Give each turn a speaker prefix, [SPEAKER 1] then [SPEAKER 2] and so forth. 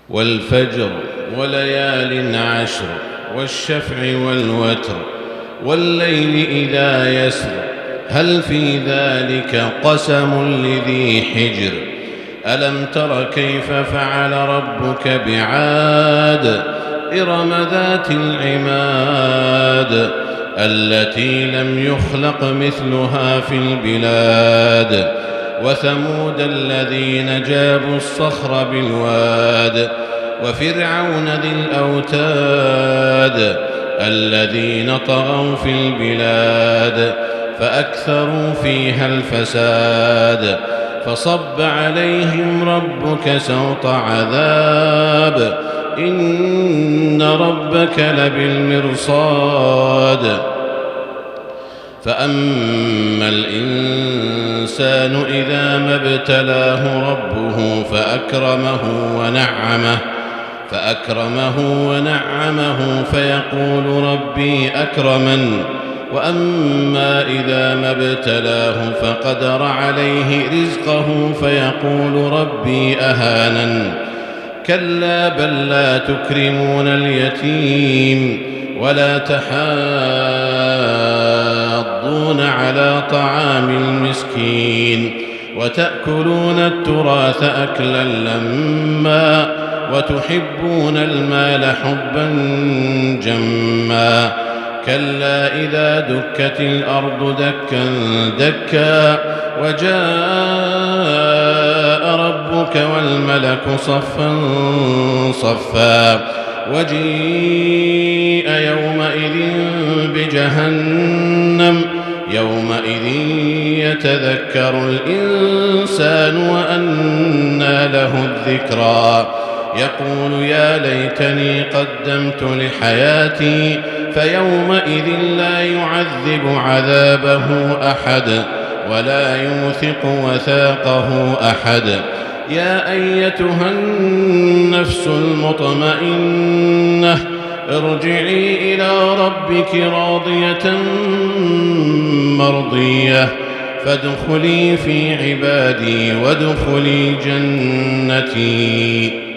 [SPEAKER 1] والفجر وليال عشر والشفع والوتر والليل إذا يسر هل في ذلك قسم لذي حجر ألم تر كيف فعل ربك بعاد إرم ذات العماد التي لم يخلق مثلها في البلاد وثمود الذين جابوا الصخر بالواد وفرعون ذي الأوتاد الذين طغوا في البلاد فأكثروا فيها الفساد فصب عليهم ربك سوط عذاب إن ربك لبالمرصاد فأما الإنسان إذا ما ابتلاه ربه فأكرمه ونعمه فيقول ربي أكرمن وأما إذا ما ابتلاه فقدر عليه رزقه فيقول ربي أهانن كلا بل لا تكرمون اليتيم ولا تحاضون على طعام المسكين وتأكلون التراث أكلا لما وتحبون المال حبا جما كلا إذا دكت الأرض دكا دكا وجاء ربك والملك صفا صفا وجيء يومئذ بجهنم يومئذ يتذكر الإنسان وأنى له الذكرى يقول يا ليتني قدمت لحياتي فيومئذ لا يعذب عذابه أحد ولا يوثق وثاقه أحد يا أيتها النفس المطمئنة ارجعي إلى ربك راضية مرضية فادخلي في عبادي وادخلي جنتي.